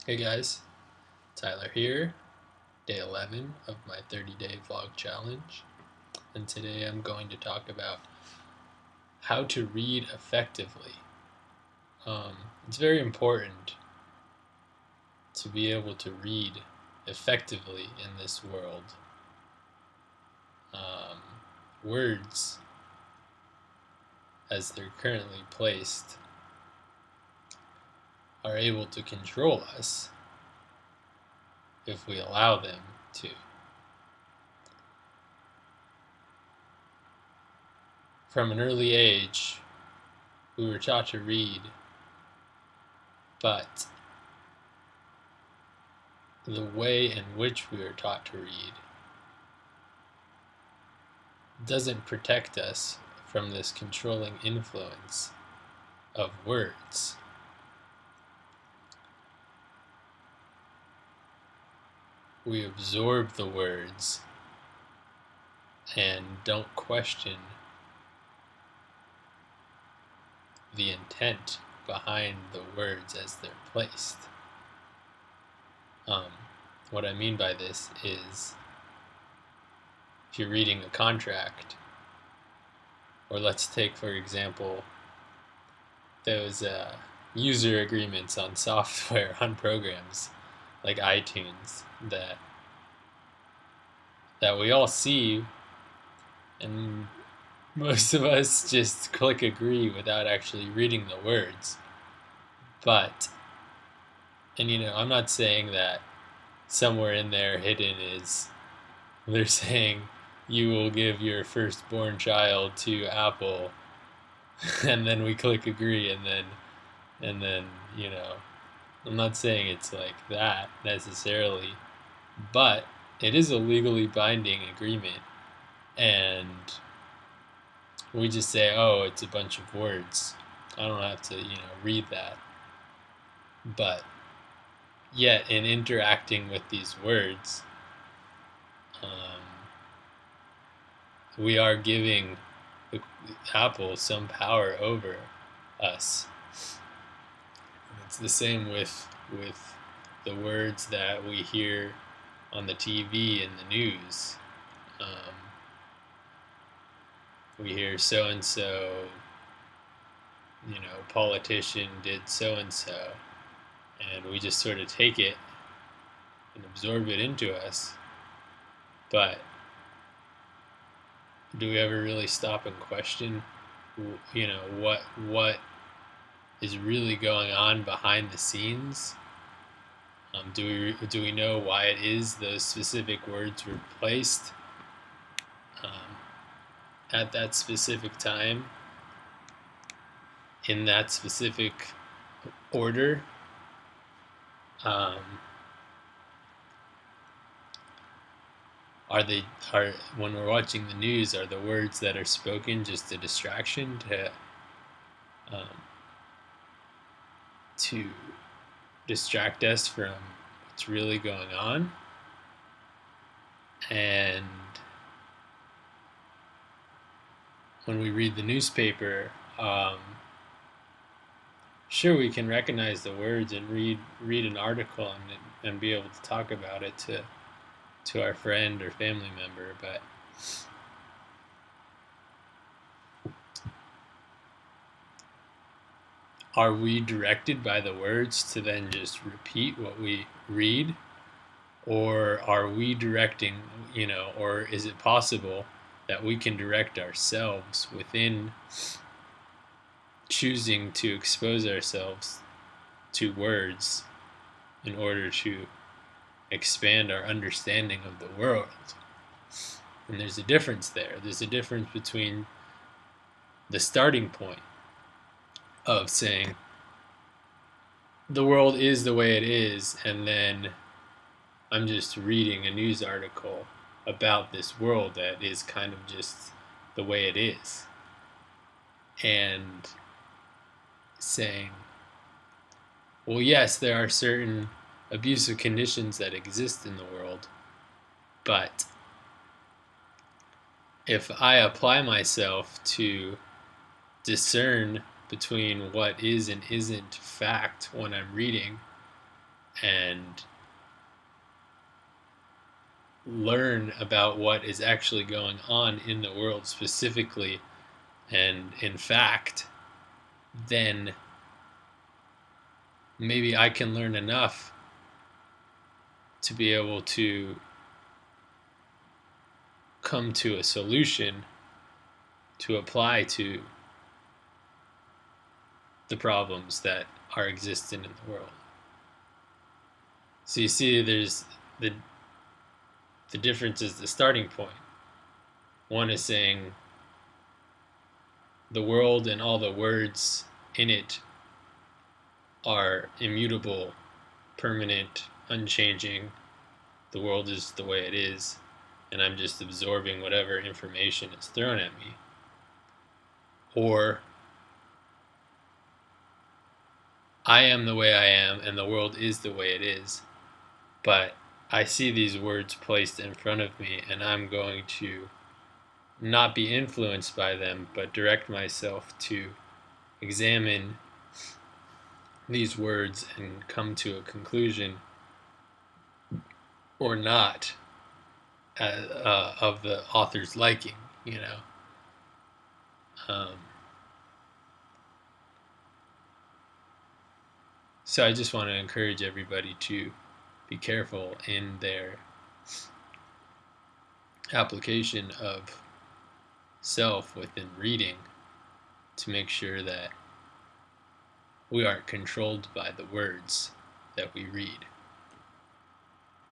Hey guys, Tyler here, day 11 of my 30-day vlog challenge, and today I'm going to talk about how to read effectively. It's very important to be able to read effectively in this world. Words, as they're currently placed, are able to control us if we allow them to. From an early age, we were taught to read, but the way in which we are taught to read doesn't protect us from this controlling influence of words. We absorb the words and don't question the intent behind the words as they're placed. What I mean by this is, if you're reading a contract, or let's take for example those user agreements on software, on programs like iTunes that we all see, and most of us just click agree without actually reading the words. I'm not saying that somewhere in there hidden is they're saying you will give your firstborn child to Apple, and then we click agree, and then I'm not saying it's like that necessarily, but it is a legally binding agreement, and we just say, oh, it's a bunch of words. I don't have to, read that. But yet, in interacting with these words, we are giving Apple some power over us. And it's the same with the words that we hear on the TV and the news. We hear so and so, politician did so and so, and we just sort of take it and absorb it into us. But do we ever really stop and question, what is really going on behind the scenes? Do we know why it is those specific words were placed at that specific time, in that specific order? When we're watching the news, are the words that are spoken just a distraction to distract us from what's really going on? And when we read the newspaper, sure, we can recognize the words and read an article and be able to talk about it to our friend or family member, but are we directed by the words to then just repeat what we read? Or are we directing, or is it possible that we can direct ourselves within choosing to expose ourselves to words in order to expand our understanding of the world? And there's a difference there. There's a difference between the starting point of saying the world is the way it is, and then I'm just reading a news article about this world that is kind of just the way it is, and saying, well, yes, there are certain abusive conditions that exist in the world, but if I apply myself to discern between what is and isn't fact when I'm reading, and learn about what is actually going on in the world specifically and in fact, then maybe I can learn enough to be able to come to a solution to apply to the problems that are existent in the world. So you see, there's the difference is the starting point. One is saying the world and all the words in it are immutable, permanent, unchanging. The world is the way it is, and I'm just absorbing whatever information is thrown at me. Or I am the way I am, and the world is the way it is, but I see these words placed in front of me, and I'm going to not be influenced by them, but direct myself to examine these words and come to a conclusion or not of the author's liking, you know. So I just want to encourage everybody to be careful in their application of self within reading to make sure that we aren't controlled by the words that we read.